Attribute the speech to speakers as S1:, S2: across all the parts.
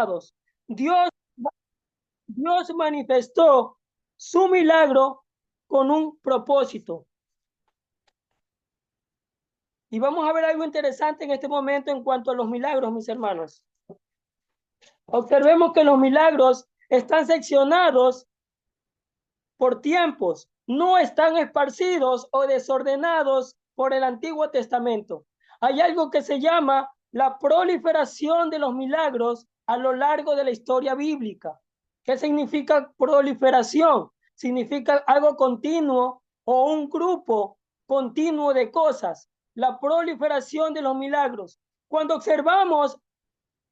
S1: amados, Dios manifestó su milagro con un propósito. Y vamos a ver algo interesante en este momento en cuanto a los milagros, mis hermanos. Observemos que los milagros están seccionados por tiempos, no están esparcidos o desordenados por el Antiguo Testamento. Hay algo que se llama la proliferación de los milagros a lo largo de la historia bíblica. ¿Qué significa proliferación? Significa algo continuo o un grupo continuo de cosas. La proliferación de los milagros. Cuando observamos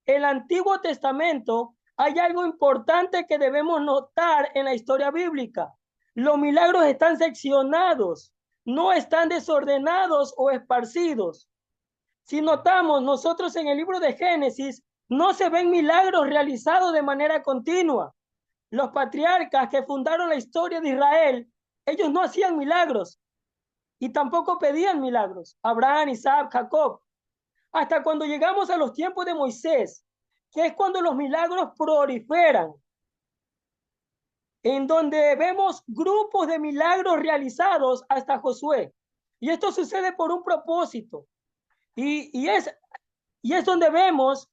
S1: el Antiguo Testamento, hay algo importante que debemos notar en la historia bíblica. Los milagros están seccionados, no están desordenados o esparcidos. Si notamos, nosotros en el libro de Génesis no se ven milagros realizados de manera continua. Los patriarcas que fundaron la historia de Israel, ellos no hacían milagros y tampoco pedían milagros. Abraham, Isaac, Jacob. Hasta cuando llegamos a los tiempos de Moisés, que es cuando los milagros proliferan, en donde vemos grupos de milagros realizados hasta Josué. Y esto sucede por un propósito. Y es donde vemos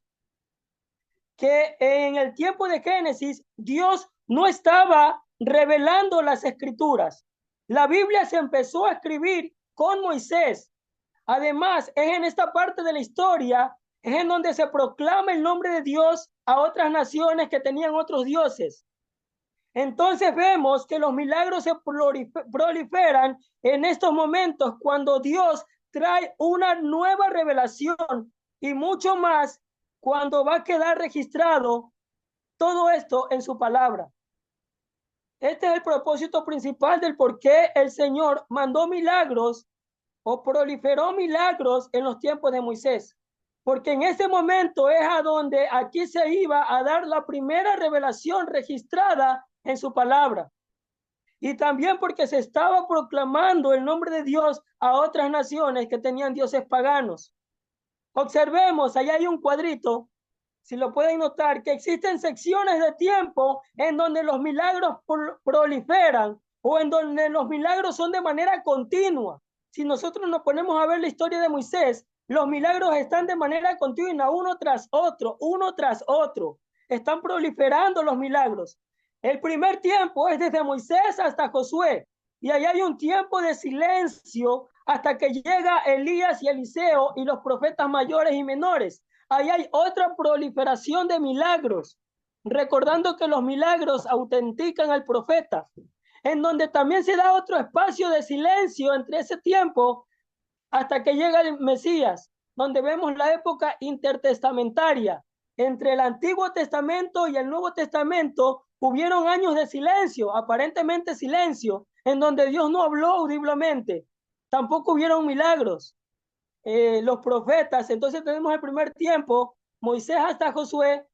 S1: que en el tiempo de Génesis, Dios no estaba revelando las escrituras. La Biblia se empezó a escribir con Moisés. Además, es en esta parte de la historia, es en donde se proclama el nombre de Dios a otras naciones que tenían otros dioses. Entonces vemos que los milagros se proliferan en estos momentos cuando Dios trae una nueva revelación y mucho más cuando va a quedar registrado todo esto en su palabra. Este es el propósito principal del por qué el Señor mandó milagros o proliferó milagros en los tiempos de Moisés. Porque en ese momento es a donde aquí se iba a dar la primera revelación registrada en su palabra. Y también porque se estaba proclamando el nombre de Dios a otras naciones que tenían dioses paganos. Observemos, allá hay un cuadrito, si lo pueden notar, que existen secciones de tiempo en donde los milagros proliferan o en donde los milagros son de manera continua. Si nosotros nos ponemos a ver la historia de Moisés, los milagros están de manera continua, uno tras otro, uno tras otro. Están proliferando los milagros. El primer tiempo es desde Moisés hasta Josué. Y ahí hay un tiempo de silencio hasta que llega Elías y Eliseo y los profetas mayores y menores. Ahí hay otra proliferación de milagros, recordando que los milagros autentican al profeta, en donde también se da otro espacio de silencio entre ese tiempo hasta que llega el Mesías, donde vemos la época intertestamentaria. Entre el Antiguo Testamento y el Nuevo Testamento hubieron años de silencio, aparentemente silencio, en donde Dios no habló audiblemente. Tampoco hubieron milagros. Los profetas, entonces tenemos el primer tiempo, Moisés hasta Josué,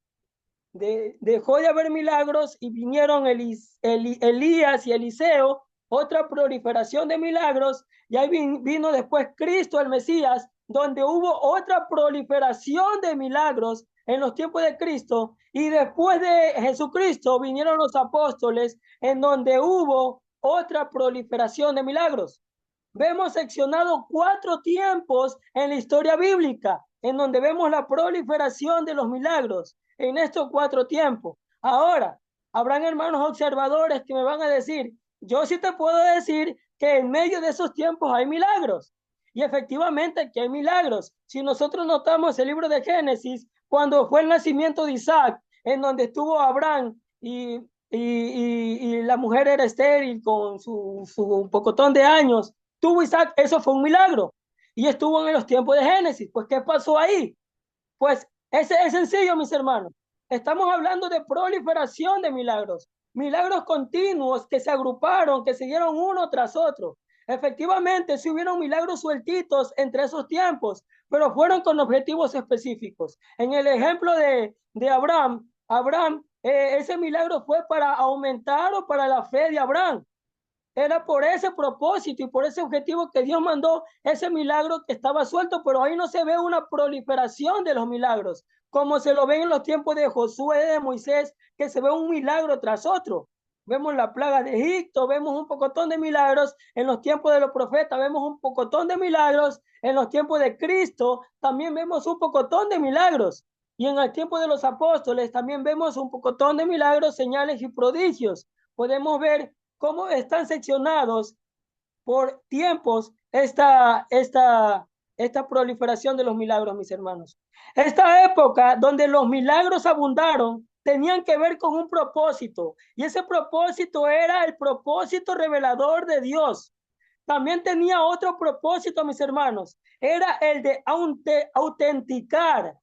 S1: dejó de haber milagros y vinieron Elías y Eliseo, otra proliferación de milagros, y ahí vino después Cristo, el Mesías, donde hubo otra proliferación de milagros en los tiempos de Cristo, y después de Jesucristo vinieron los apóstoles, en donde hubo otra proliferación de milagros. Vemos seccionado 4 tiempos en la historia bíblica, en donde vemos la proliferación de los milagros en estos 4 tiempos. Ahora, habrán hermanos observadores que me van a decir, yo sí te puedo decir que en medio de esos tiempos hay milagros. Y efectivamente que hay milagros. Si nosotros notamos el libro de Génesis, cuando fue el nacimiento de Isaac, en donde estuvo Abraham y la mujer era estéril con su pocotón de años, tuvo Isaac, eso fue un milagro. Y estuvo en los tiempos de Génesis. Pues, ¿qué pasó ahí? Pues, es sencillo, mis hermanos. Estamos hablando de proliferación de milagros. Milagros continuos que se agruparon, que siguieron uno tras otro. Efectivamente, sí hubieron milagros sueltitos entre esos tiempos, pero fueron con objetivos específicos. En el ejemplo de Abraham, ese milagro fue para aumentar o para la fe de Abraham. Era por ese propósito y por ese objetivo que Dios mandó ese milagro que estaba suelto, pero ahí no se ve una proliferación de los milagros, como se lo ven en los tiempos de Josué, de Moisés, que se ve un milagro tras otro. Vemos la plaga de Egipto, vemos un pocotón de milagros en los tiempos de los profetas, vemos un pocotón de milagros en los tiempos de Cristo, también vemos un pocotón de milagros. Y en el tiempo de los apóstoles también vemos un pocotón de milagros, señales y prodigios. Podemos ver cómo están seccionados por tiempos esta proliferación de los milagros, mis hermanos. Esta época donde los milagros abundaron tenían que ver con un propósito, y ese propósito era el propósito revelador de Dios. También tenía otro propósito, mis hermanos, era el de autenticar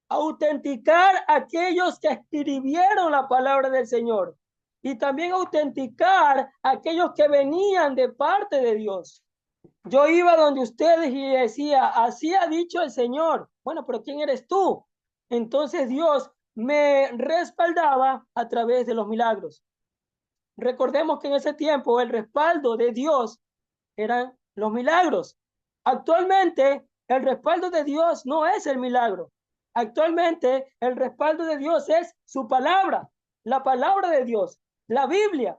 S1: a aquellos que escribieron la palabra del Señor, y también autenticar a aquellos que venían de parte de Dios. Yo iba donde ustedes y decía, así ha dicho el Señor. Bueno, pero ¿quién eres tú? Entonces Dios me respaldaba a través de los milagros. Recordemos que en ese tiempo el respaldo de Dios eran los milagros. Actualmente el respaldo de Dios no es el milagro. Actualmente el respaldo de Dios es su palabra, la palabra de Dios, la Biblia.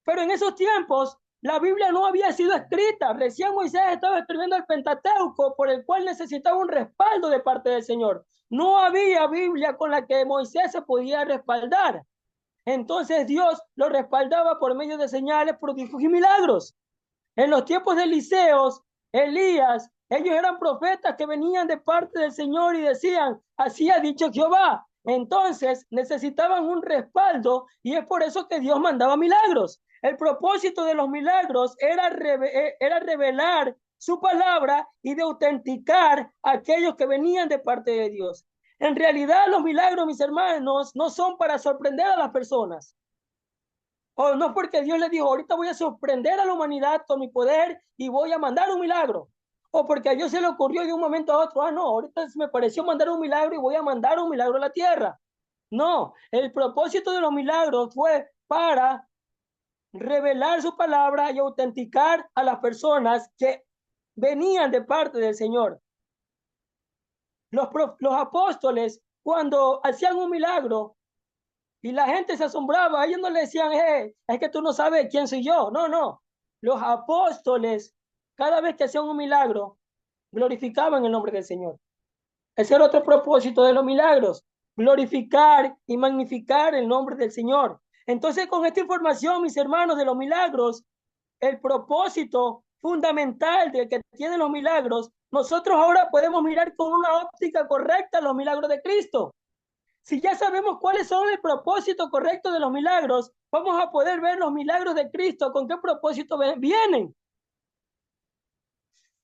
S1: Pero en esos tiempos la Biblia no había sido escrita. Recién Moisés estaba escribiendo el Pentateuco, por el cual necesitaba un respaldo de parte del Señor. No había Biblia con la que Moisés se podía respaldar. Entonces Dios lo respaldaba por medio de señales, prodigios y milagros. En los tiempos de Eliseos, Elías, ellos eran profetas que venían de parte del Señor y decían, así ha dicho Jehová. Entonces necesitaban un respaldo, y es por eso que Dios mandaba milagros. El propósito de los milagros era revelar su palabra y de autenticar a aquellos que venían de parte de Dios. En realidad los milagros, mis hermanos, no son para sorprender a las personas. O no, porque Dios le dijo, ahorita voy a sorprender a la humanidad con mi poder y voy a mandar un milagro. O porque a Dios se le ocurrió de un momento a otro, no, ahorita me pareció mandar un milagro y voy a mandar un milagro a la tierra. No, el propósito de los milagros fue para revelar su palabra y autenticar a las personas que venían de parte del Señor. Los apóstoles, cuando hacían un milagro, y la gente se asombraba, ellos no le decían, es que tú no sabes quién soy yo. No, no. Los apóstoles, cada vez que hacían un milagro, glorificaban el nombre del Señor. Ese era otro propósito de los milagros, glorificar y magnificar el nombre del Señor. Entonces, con esta información, mis hermanos, de los milagros, el propósito fundamental de que tienen los milagros, nosotros ahora podemos mirar con una óptica correcta los milagros de Cristo. Si ya sabemos cuáles son el propósito correcto de los milagros, vamos a poder ver los milagros de Cristo, con qué propósito vienen.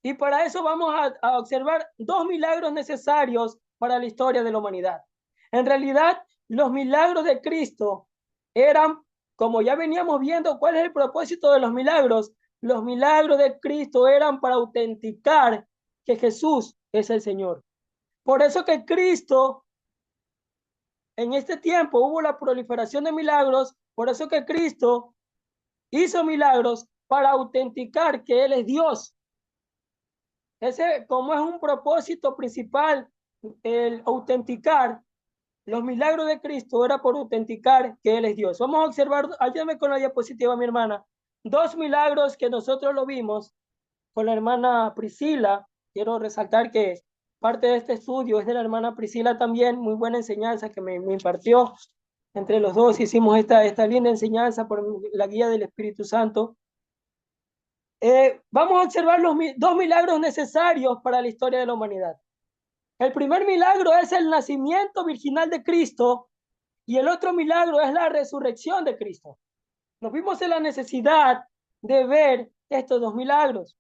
S1: Y para eso vamos a observar dos milagros necesarios para la historia de la humanidad. En realidad, los milagros de Cristo eran, como ya veníamos viendo cuál es el propósito de los milagros de Cristo eran para autenticar que Jesús es el Señor. Por eso que Cristo, en este tiempo hubo la proliferación de milagros, por eso que Cristo hizo milagros para autenticar que Él es Dios. Ese, como es un propósito principal, el autenticar los milagros de Cristo, era por autenticar que Él es Dios. Vamos a observar, ayúdame con la diapositiva, mi hermana, dos milagros que nosotros lo vimos con la hermana Priscila. Quiero resaltar que parte de este estudio es de la hermana Priscila también, muy buena enseñanza que me impartió. Entre los dos hicimos esta linda enseñanza por la guía del Espíritu Santo. Vamos a observar los dos milagros necesarios para la historia de la humanidad. El primer milagro es el nacimiento virginal de Cristo, y el otro milagro es la resurrección de Cristo. Nos vimos en la necesidad de ver estos dos milagros.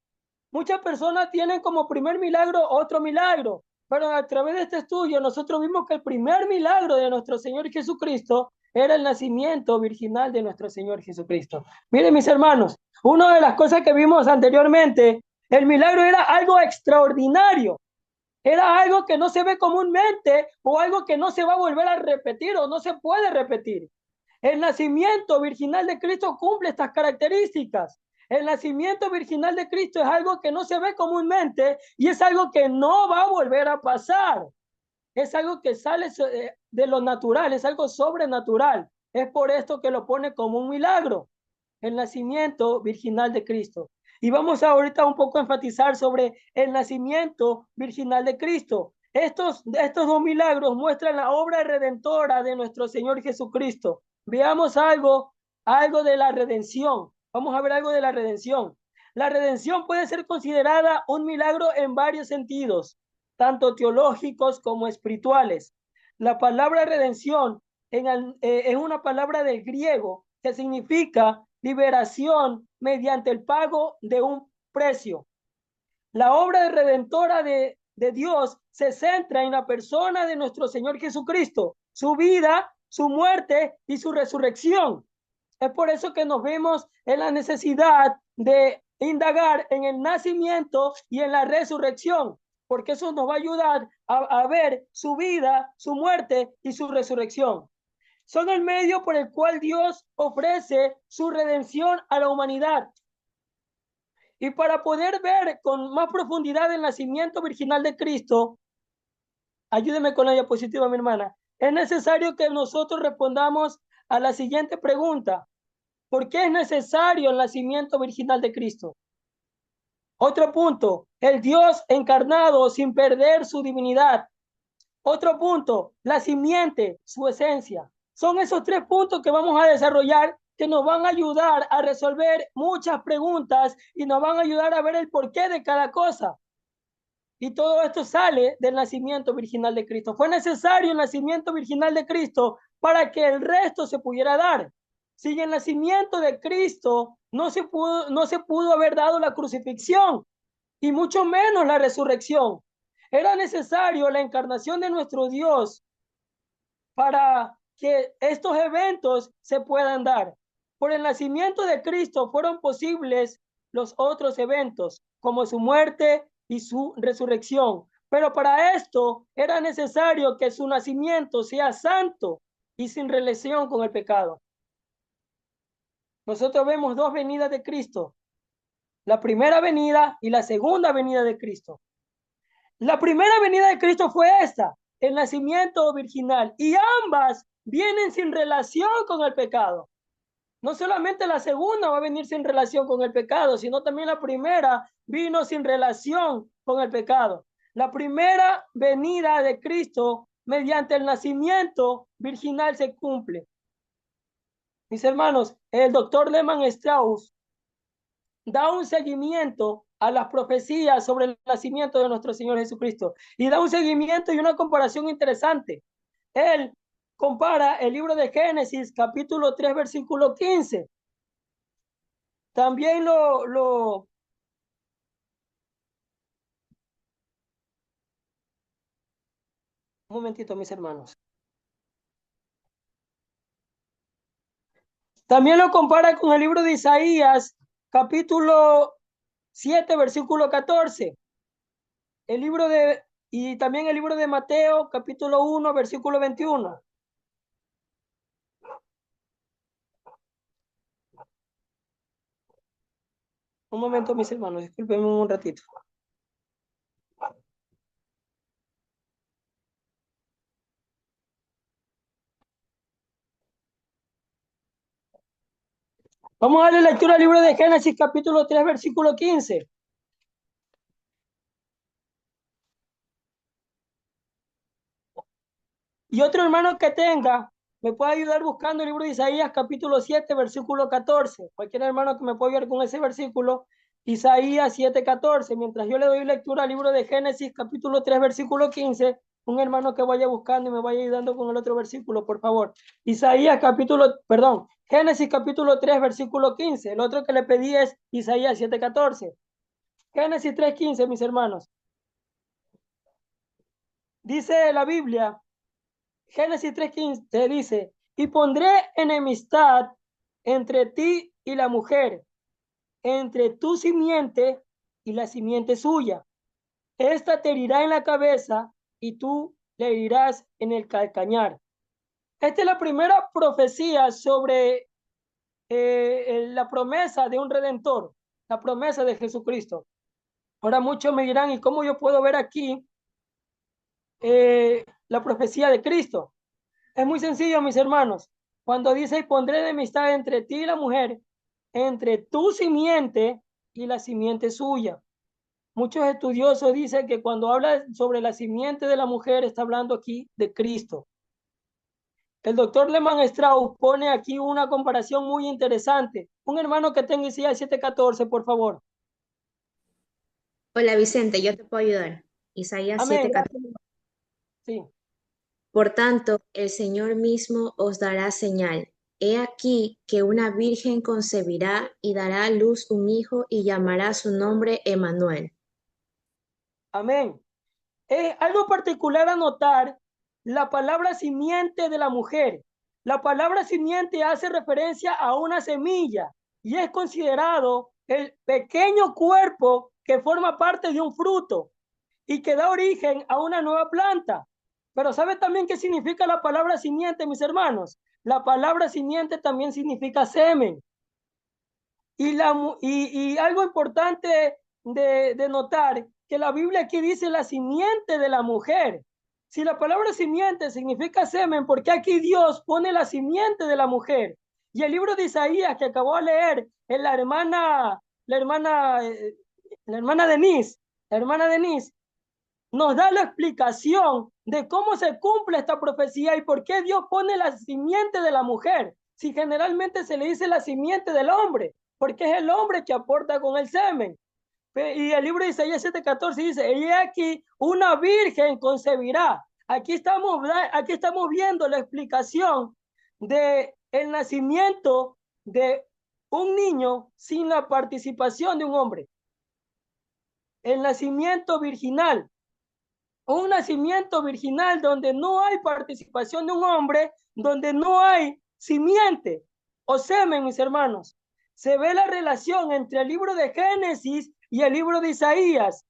S1: Muchas personas tienen como primer milagro otro milagro, pero a través de este estudio nosotros vimos que el primer milagro de nuestro Señor Jesucristo era el nacimiento virginal de nuestro Señor Jesucristo. Miren, mis hermanos, una de las cosas que vimos anteriormente, el milagro era algo extraordinario, era algo que no se ve comúnmente, o algo que no se va a volver a repetir o no se puede repetir. El nacimiento virginal de Cristo cumple estas características. El nacimiento virginal de Cristo es algo que no se ve comúnmente y es algo que no va a volver a pasar. es algo que sale de lo natural, es algo sobrenatural. Es por esto que lo pone como un milagro, el nacimiento virginal de Cristo. Y vamos ahorita un poco a enfatizar sobre el nacimiento virginal de Cristo. Estos dos milagros muestran la obra redentora de nuestro Señor Jesucristo. Veamos algo de la redención. Vamos a ver algo de la redención. La redención puede ser considerada un milagro en varios sentidos, tanto teológicos como espirituales. La palabra redención es una palabra del griego que significa liberación mediante el pago de un precio. La obra redentora de Dios se centra en la persona de nuestro Señor Jesucristo, su vida, su muerte y su resurrección. Es por eso que nos vemos en la necesidad de indagar en el nacimiento y en la resurrección, porque eso nos va a ayudar a ver su vida, su muerte y su resurrección. Son el medio por el cual Dios ofrece su redención a la humanidad. Y para poder ver con más profundidad el nacimiento virginal de Cristo, ayúdeme con la diapositiva, mi hermana, es necesario que nosotros respondamos a la siguiente pregunta. ¿Por qué es necesario el nacimiento virginal de Cristo? Otro punto, el Dios encarnado sin perder su divinidad. Otro punto, la simiente, su esencia. Son esos tres puntos que vamos a desarrollar que nos van a ayudar a resolver muchas preguntas y nos van a ayudar a ver el porqué de cada cosa. Y todo esto sale del nacimiento virginal de Cristo. Fue necesario el nacimiento virginal de Cristo para que el resto se pudiera dar. Sin el nacimiento de Cristo no se pudo haber dado la crucifixión y mucho menos la resurrección. Era necesario la encarnación de nuestro Dios para que estos eventos se puedan dar. Por el nacimiento de Cristo fueron posibles los otros eventos, como su muerte y su resurrección. Pero para esto era necesario que su nacimiento sea santo y sin relación con el pecado. Nosotros vemos dos venidas de Cristo, la primera venida y la segunda venida de Cristo. La primera venida de Cristo fue esta, el nacimiento virginal, y ambas vienen sin relación con el pecado. No solamente la segunda va a venir sin relación con el pecado, sino también la primera vino sin relación con el pecado. La primera venida de Cristo mediante el nacimiento virginal se cumple. Mis hermanos, el doctor Lehmann Strauss da un seguimiento a las profecías sobre el nacimiento de nuestro Señor Jesucristo y da un seguimiento y una comparación interesante. Él compara el libro de Génesis, capítulo 3, versículo 15. También un momentito, mis hermanos. También lo compara con el libro de Isaías, capítulo 7, versículo 14. Y también el libro de Mateo, capítulo 1, versículo 21. Un momento, mis hermanos, discúlpenme un ratito. Vamos a darle lectura al libro de Génesis, capítulo 3, versículo 15. Y otro hermano que tenga, me puede ayudar buscando el libro de Isaías, capítulo 7, versículo 14. Cualquier hermano que me pueda ayudar con ese versículo, Isaías 7, 14. Mientras yo le doy lectura al libro de Génesis, capítulo 3, versículo 15, un hermano que vaya buscando y me vaya ayudando con el otro versículo, por favor. Génesis capítulo 3, versículo 15. El otro que le pedí es Isaías 7, 14. Génesis 3, 15, mis hermanos. Dice la Biblia, Génesis 3:15 dice, y pondré enemistad entre ti y la mujer, entre tu simiente y la simiente suya. Esta te herirá en la cabeza y tú le herirás en el calcañar. Esta es la primera profecía sobre la promesa de un redentor, la promesa de Jesucristo. Ahora muchos me dirán, ¿y cómo yo puedo ver aquí la profecía de Cristo. Es muy sencillo, mis hermanos. Cuando dice, y pondré enemistad entre ti y la mujer, entre tu simiente y la simiente suya. Muchos estudiosos dicen que cuando habla sobre la simiente de la mujer, está hablando aquí de Cristo. El doctor Lehmann Strauss pone aquí una comparación muy interesante. Un hermano que tenga Isaías 7:14, por favor.
S2: Hola Vicente, yo te puedo ayudar. Isaías
S1: Amén.
S2: 7:14.
S1: Gracias. Sí.
S2: Por tanto, el Señor mismo os dará señal. He aquí que una virgen concebirá y dará a luz un hijo y llamará su nombre Emmanuel.
S1: Amén. Es algo particular a notar la palabra simiente de la mujer. La palabra simiente hace referencia a una semilla y es considerado el pequeño cuerpo que forma parte de un fruto y que da origen a una nueva planta. Pero ¿sabe también qué significa la palabra simiente, mis hermanos? La palabra simiente también significa semen. Y algo importante de notar, que la Biblia aquí dice la simiente de la mujer. Si la palabra simiente significa semen, ¿por qué aquí Dios pone la simiente de la mujer? Y el libro de Isaías que acabó de leer, en la hermana Denise, la hermana Denise, nos da la explicación de cómo se cumple esta profecía y por qué Dios pone la simiente de la mujer, si generalmente se le dice la simiente del hombre, porque es el hombre que aporta con el semen. Y el libro de Isaías 7:14 dice, y aquí una virgen concebirá. Aquí estamos viendo la explicación de el nacimiento de un niño sin la participación de un hombre. El nacimiento virginal, un nacimiento virginal donde no hay participación de un hombre, donde no hay simiente o semen, mis hermanos. Se ve la relación entre el libro de Génesis y el libro de Isaías.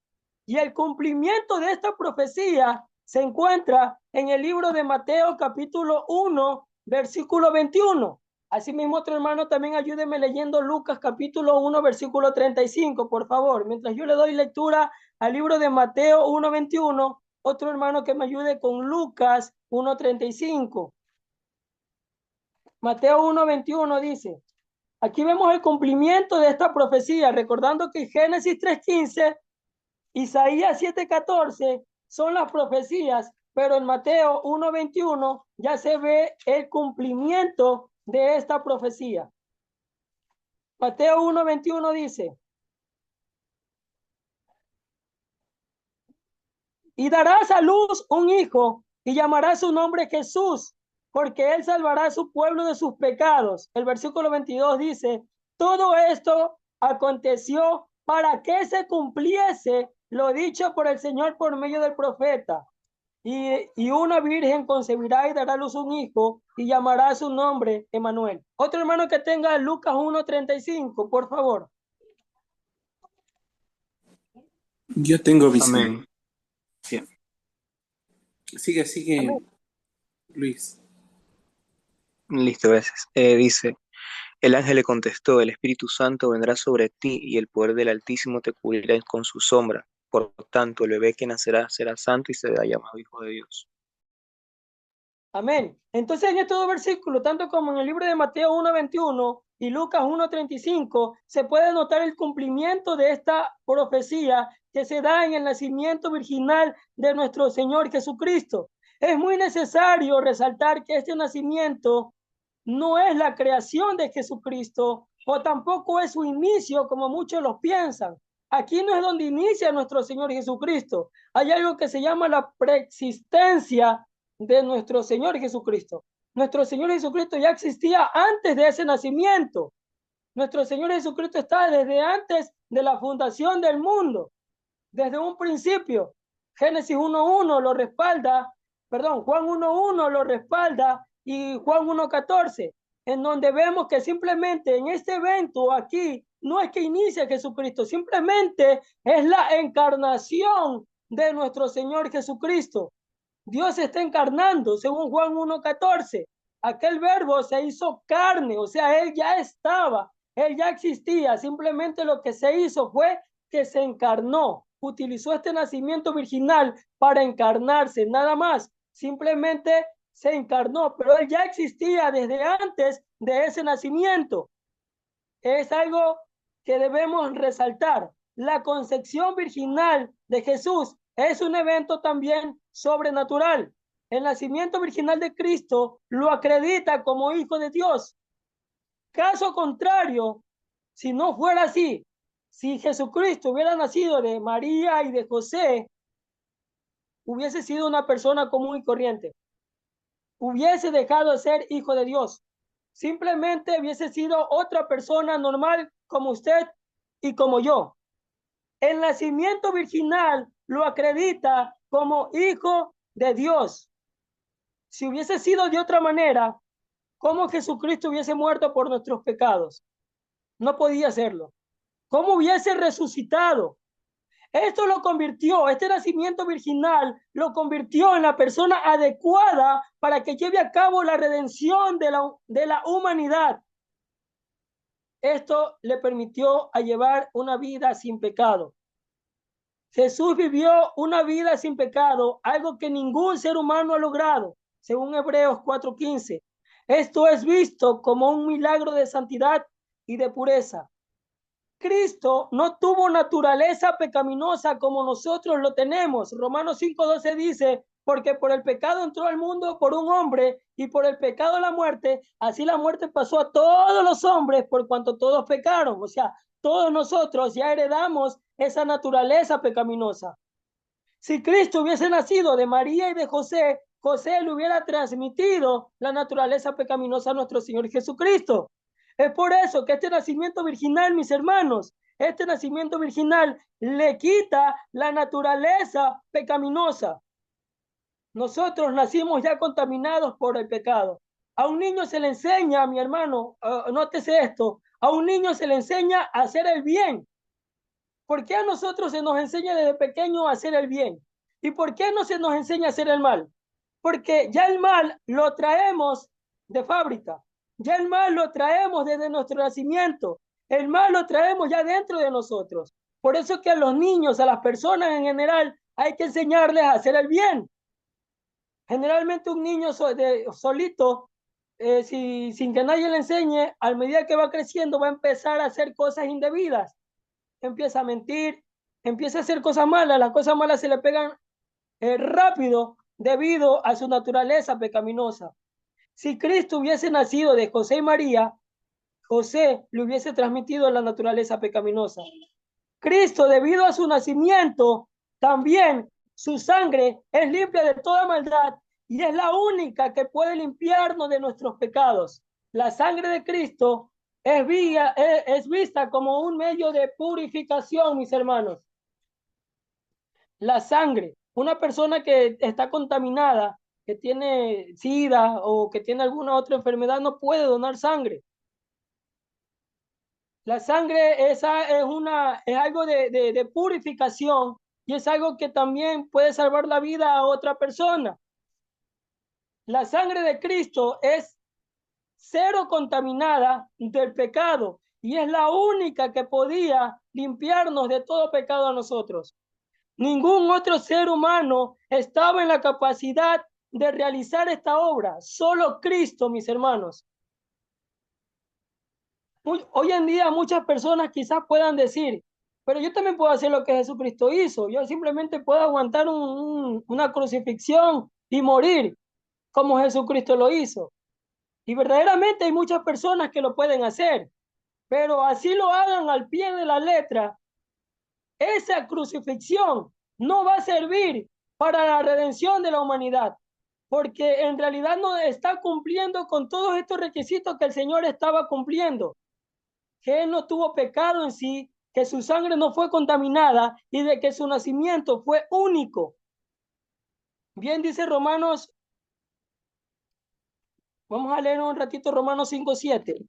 S1: Y el cumplimiento de esta profecía se encuentra en el libro de Mateo capítulo 1, versículo 21. Asimismo, otro hermano, también ayúdeme leyendo Lucas capítulo 1, versículo 35, por favor. Mientras yo le doy lectura al libro de Mateo 1, 21, otro hermano que me ayude con Lucas 1:35. Mateo 1:21 dice, aquí vemos el cumplimiento de esta profecía, recordando que Génesis 3:15, Isaías 7:14 son las profecías, pero en Mateo 1:21 ya se ve el cumplimiento de esta profecía. Mateo 1:21 dice, y darás a luz un hijo y llamará su nombre Jesús, porque él salvará a su pueblo de sus pecados. El versículo 22 dice, todo esto aconteció para que se cumpliese lo dicho por el Señor por medio del profeta. Y una virgen concebirá y dará a luz un hijo y llamará su nombre Emmanuel. Otro hermano que tenga Lucas 1:35, por favor.
S3: Yo tengo visión.
S4: Amén.
S3: Bien. Sigue, Luis.
S4: Listo, gracias. Dice, el ángel le contestó, el Espíritu Santo vendrá sobre ti y el poder del Altísimo te cubrirá con su sombra. Por tanto, el bebé que nacerá será santo y será llamado Hijo de Dios.
S1: Amén. Entonces, en estos dos versículos, tanto como en el libro de Mateo 1:21 y Lucas 1:35, se puede notar el cumplimiento de esta profecía que se da en el nacimiento virginal de nuestro Señor Jesucristo. Es muy necesario resaltar que este nacimiento no es la creación de Jesucristo o tampoco es su inicio como muchos lo piensan. Aquí no es donde inicia nuestro Señor Jesucristo. Hay algo que se llama la preexistencia de nuestro Señor Jesucristo. Nuestro Señor Jesucristo ya existía antes de ese nacimiento. Nuestro Señor Jesucristo está desde antes de la fundación del mundo, desde un principio. Génesis 1:1 lo respalda, perdón, Juan 1:1 lo respalda y Juan 1:14, en donde vemos que simplemente en este evento aquí no es que inicia Jesucristo, simplemente es la encarnación de nuestro Señor Jesucristo. Dios se está encarnando, según Juan 1:14. Aquel verbo se hizo carne, o sea, él ya estaba, él ya existía, simplemente lo que se hizo fue que se encarnó. utilizó este nacimiento virginal para encarnarse, nada más. Simplemente se encarnó, pero él ya existía desde antes de ese nacimiento. Es algo que debemos resaltar. La concepción virginal de Jesús es un evento también sobrenatural. El nacimiento virginal de Cristo lo acredita como hijo de Dios. Caso contrario, si no fuera así, si Jesucristo hubiera nacido de María y de José, hubiese sido una persona común y corriente. Hubiese dejado de ser hijo de Dios. Simplemente hubiese sido otra persona normal como usted y como yo. El nacimiento virginal lo acredita como hijo de Dios. Si hubiese sido de otra manera, ¿cómo Jesucristo hubiese muerto por nuestros pecados? No podía hacerlo. ¿Cómo hubiese resucitado? Esto lo convirtió, este nacimiento virginal lo convirtió en la persona adecuada para que lleve a cabo la redención de la humanidad. Esto le permitió a llevar una vida sin pecado. Jesús vivió una vida sin pecado, algo que ningún ser humano ha logrado, según Hebreos 4:15. Esto es visto como un milagro de santidad y de pureza. Cristo no tuvo naturaleza pecaminosa como nosotros lo tenemos. Romanos 5:12 dice, porque por el pecado entró al mundo por un hombre y por el pecado la muerte, así la muerte pasó a todos los hombres por cuanto todos pecaron. O sea, todos nosotros ya heredamos esa naturaleza pecaminosa. Si Cristo hubiese nacido de María y de José, José le hubiera transmitido la naturaleza pecaminosa a nuestro Señor Jesucristo. Es por eso que este nacimiento virginal, mis hermanos, este nacimiento virginal le quita la naturaleza pecaminosa. Nosotros nacimos ya contaminados por el pecado. A un niño se le enseña, mi hermano, nótese esto, a un niño se le enseña a hacer el bien. ¿Por qué a nosotros se nos enseña desde pequeño a hacer el bien? ¿Y por qué no se nos enseña a hacer el mal? Porque ya el mal lo traemos de fábrica. Ya el mal lo traemos desde nuestro nacimiento. El mal lo traemos ya dentro de nosotros. Por eso que a los niños, a las personas en general, hay que enseñarles a hacer el bien. Generalmente un niño solito, sin que nadie le enseñe, a medida que va creciendo, va a empezar a hacer cosas indebidas. Empieza a mentir, empieza a hacer cosas malas. Las cosas malas se le pegan rápido debido a su naturaleza pecaminosa. Si Cristo hubiese nacido de José y María, José le hubiese transmitido la naturaleza pecaminosa. Cristo, debido a su nacimiento, también su sangre es limpia de toda maldad y es la única que puede limpiarnos de nuestros pecados. La sangre de Cristo es vista como un medio de purificación, mis hermanos. La sangre, una persona que está contaminada, que tiene SIDA o que tiene alguna otra enfermedad, no puede donar sangre. La sangre es algo de purificación y es algo que también puede salvar la vida a otra persona. La sangre de Cristo es cero contaminada del pecado y es la única que podía limpiarnos de todo pecado a nosotros. Ningún otro ser humano estaba en la capacidad de realizar esta obra, solo Cristo, mis hermanos. Hoy en día muchas personas quizás puedan decir, pero yo también puedo hacer lo que Jesucristo hizo, yo simplemente puedo aguantar una crucifixión y morir como Jesucristo lo hizo. Y verdaderamente hay muchas personas que lo pueden hacer, pero así lo hagan al pie de la letra, esa crucifixión no va a servir para la redención de la humanidad, porque en realidad no está cumpliendo con todos estos requisitos que el Señor estaba cumpliendo. Que Él no tuvo pecado en sí, que su sangre no fue contaminada y de que su nacimiento fue único. Bien dice Romanos, vamos a leer un ratito Romanos 5:7.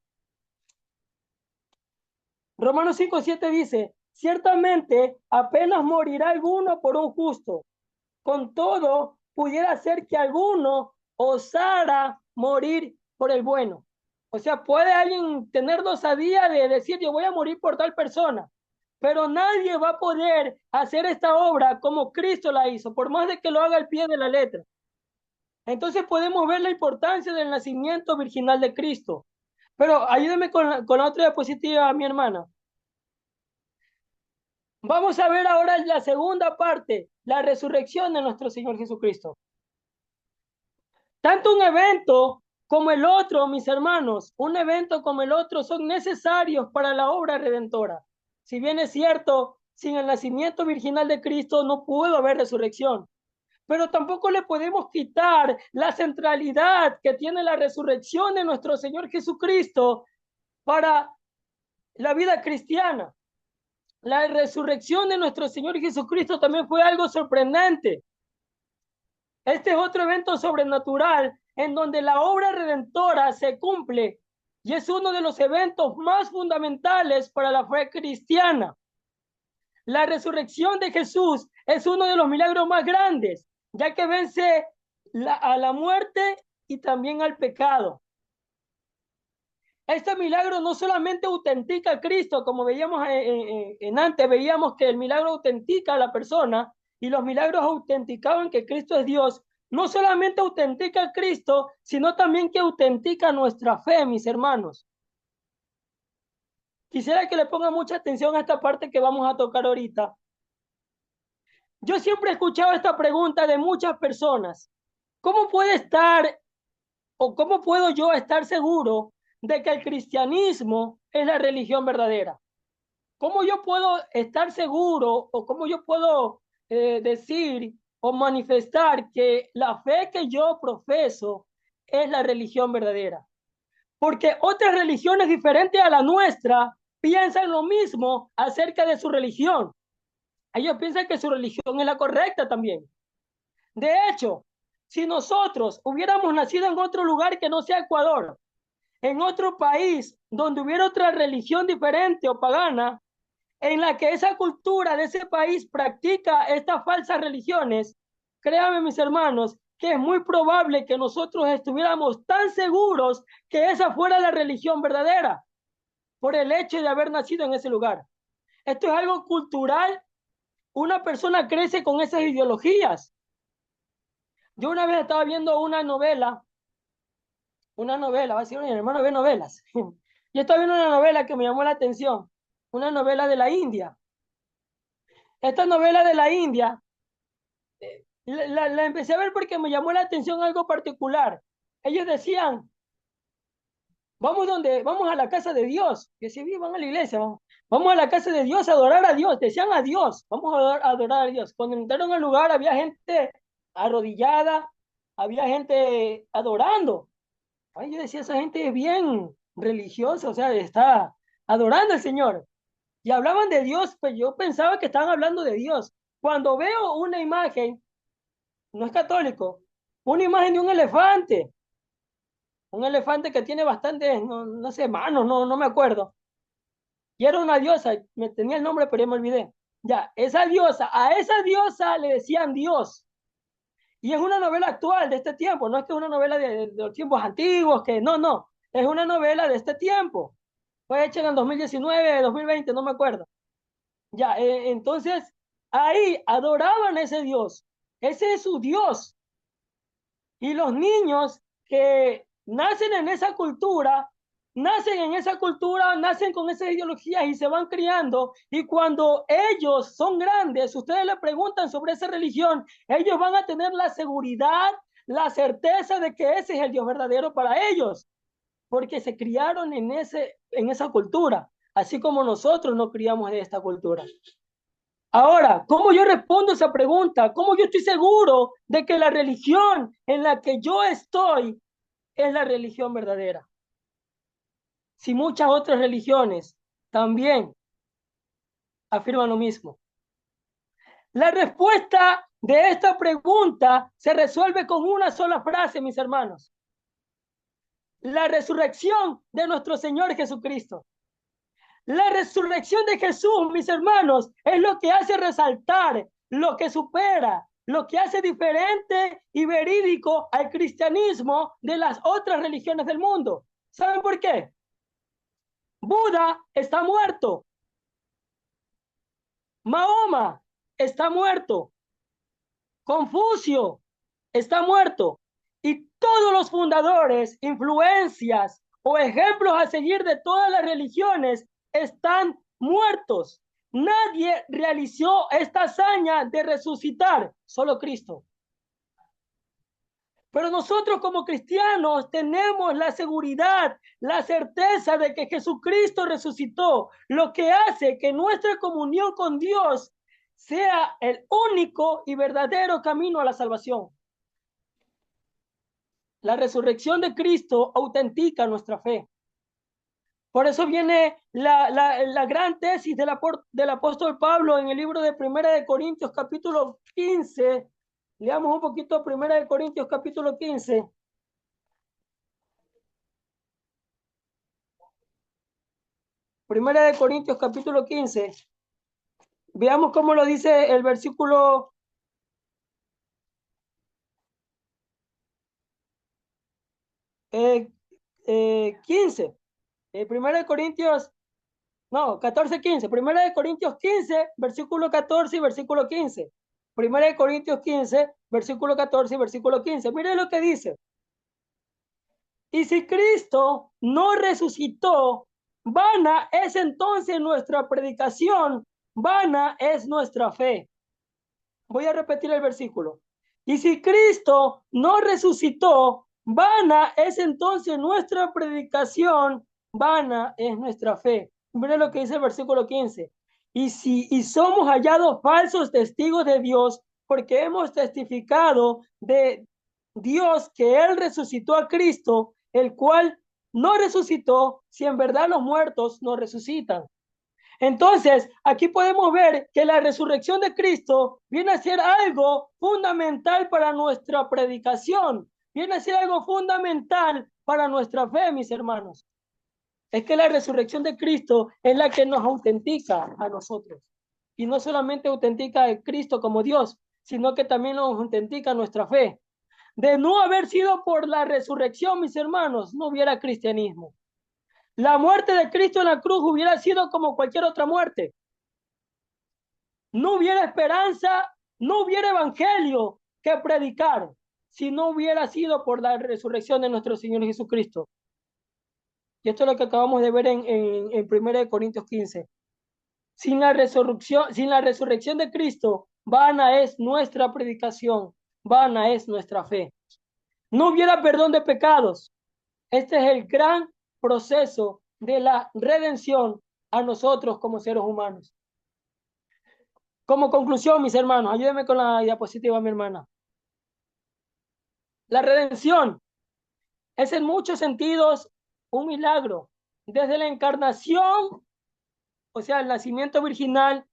S1: Romanos 5:7 dice, ciertamente apenas morirá alguno por un justo. Con todo, pudiera ser que alguno osara morir por el bueno. O sea, puede alguien tener osadía de decir, yo voy a morir por tal persona. pero nadie va a poder hacer esta obra como Cristo la hizo, por más de que lo haga al pie de la letra. Entonces podemos ver la importancia del nacimiento virginal de Cristo. Pero ayúdame con la otra diapositiva, mi hermana. Vamos a ver ahora la segunda parte, la resurrección de nuestro Señor Jesucristo. Tanto un evento como el otro, mis hermanos, un evento como el otro son necesarios para la obra redentora. Si bien es cierto, sin el nacimiento virginal de Cristo no pudo haber resurrección, pero tampoco le podemos quitar la centralidad que tiene la resurrección de nuestro Señor Jesucristo para la vida cristiana. La resurrección de nuestro Señor Jesucristo también fue algo sorprendente. Este es otro evento sobrenatural en donde la obra redentora se cumple y es uno de los eventos más fundamentales para la fe cristiana. La resurrección de Jesús es uno de los milagros más grandes, ya que vence a la muerte y también al pecado. Este milagro no solamente autentica a Cristo, como veíamos en antes, veíamos que el milagro autentica a la persona y los milagros autenticaban que Cristo es Dios. No solamente autentica a Cristo, sino también que autentica nuestra fe, mis hermanos. Quisiera que le pongan mucha atención a esta parte que vamos a tocar ahorita. Yo siempre he escuchado esta pregunta de muchas personas. ¿Cómo puede estar o cómo puedo yo estar seguro de que el cristianismo es la religión verdadera? ¿Cómo yo puedo estar seguro o cómo yo puedo decir o manifestar que la fe que yo profeso es la religión verdadera? Porque otras religiones diferentes a la nuestra piensan lo mismo acerca de su religión. Ellos piensan que su religión es la correcta también. De hecho, si nosotros hubiéramos nacido en otro lugar que no sea Ecuador, en otro país donde hubiera otra religión diferente o pagana, en la que esa cultura de ese país practica estas falsas religiones, créanme mis hermanos, que es muy probable que nosotros estuviéramos tan seguros que esa fuera la religión verdadera, por el hecho de haber nacido en ese lugar. Esto es algo cultural. Una persona crece con esas ideologías. Yo una vez estaba viendo una novela, va a decir, mi hermano ve novelas. Yo estaba viendo una novela que me llamó la atención, una novela de la India. Esta novela de la India, la empecé a ver porque me llamó la atención algo particular. Ellos decían, vamos a la casa de Dios. Que si van a la iglesia, vamos a la casa de Dios a adorar a Dios. Decían a Dios, vamos a adorar a Dios. Cuando entraron al lugar había gente arrodillada, había gente adorando. Ay, yo decía, esa gente es bien religiosa, o sea, está adorando al Señor. Y hablaban de Dios, pues yo pensaba que estaban hablando de Dios. Cuando veo una imagen, no es católico, una imagen de un elefante que tiene bastantes, no sé, manos, no me acuerdo. Y era una diosa, me tenía el nombre, pero ya me olvidé. Ya, esa diosa, a esa diosa le decían Dios. Y es una novela actual de este tiempo, no es que es una novela de los tiempos antiguos, que no, es una novela de este tiempo. Fue hecha en el 2019, 2020, no me acuerdo. Ya, entonces ahí adoraban a ese Dios. Ese es su Dios. Y los niños que nacen en esa cultura, nacen con esas ideologías y se van criando. Y cuando ellos son grandes, ustedes le preguntan sobre esa religión, ellos van a tener la seguridad, la certeza de que ese es el Dios verdadero para ellos, porque se criaron en esa cultura, así como nosotros nos criamos de esta cultura. Ahora, ¿cómo yo respondo esa pregunta? ¿Cómo yo estoy seguro de que la religión en la que yo estoy es la religión verdadera? Si muchas otras religiones también afirman lo mismo. La respuesta de esta pregunta se resuelve con una sola frase, mis hermanos. La resurrección de nuestro Señor Jesucristo. La resurrección de Jesús, mis hermanos, es lo que hace resaltar, lo que supera, lo que hace diferente y verídico al cristianismo de las otras religiones del mundo. ¿Saben por qué? Buda está muerto. Mahoma está muerto. Confucio está muerto. Y todos los fundadores, influencias o ejemplos a seguir de todas las religiones están muertos. Nadie realizó esta hazaña de resucitar, solo Cristo. Pero nosotros como cristianos tenemos la seguridad, la certeza de que Jesucristo resucitó, lo que hace que nuestra comunión con Dios sea el único y verdadero camino a la salvación. La resurrección de Cristo autentica nuestra fe. Por eso viene la gran tesis del apóstol Pablo en el libro de Primera de Corintios capítulo 15. Leamos un poquito Primera de Corintios capítulo 15. Primera de Corintios capítulo 15. Veamos cómo lo dice el versículo 15. Primera de Corintios, no, 14, 15. Primera de Corintios 15, versículo 14 y versículo 15. Primera de Corintios 15, versículo 14 y versículo 15. Mire lo que dice. Y si Cristo no resucitó, vana es entonces nuestra predicación, vana es nuestra fe. Voy a repetir el versículo. Y si Cristo no resucitó, vana es entonces nuestra predicación, vana es nuestra fe. Mire lo que dice el versículo 15. Y somos hallados falsos testigos de Dios, porque hemos testificado de Dios que Él resucitó a Cristo, el cual no resucitó, si en verdad los muertos no resucitan. Entonces, aquí podemos ver que la resurrección de Cristo viene a ser algo fundamental para nuestra predicación, viene a ser algo fundamental para nuestra fe, mis hermanos. Es que la resurrección de Cristo es la que nos autentica a nosotros. Y no solamente autentica a Cristo como Dios, sino que también nos autentica nuestra fe. De no haber sido por la resurrección, mis hermanos, no hubiera cristianismo. La muerte de Cristo en la cruz hubiera sido como cualquier otra muerte. No hubiera esperanza, no hubiera evangelio que predicar si no hubiera sido por la resurrección de nuestro Señor Jesucristo. Y esto es lo que acabamos de ver en 1 Corintios 15. Sin la resurrección de Cristo, vana es nuestra predicación, vana es nuestra fe. No hubiera perdón de pecados. Este es el gran proceso de la redención a nosotros como seres humanos. Como conclusión, mis hermanos, ayúdenme con la diapositiva, mi hermana. La redención es en muchos sentidos un milagro. Desde la encarnación, o sea, el nacimiento virginal,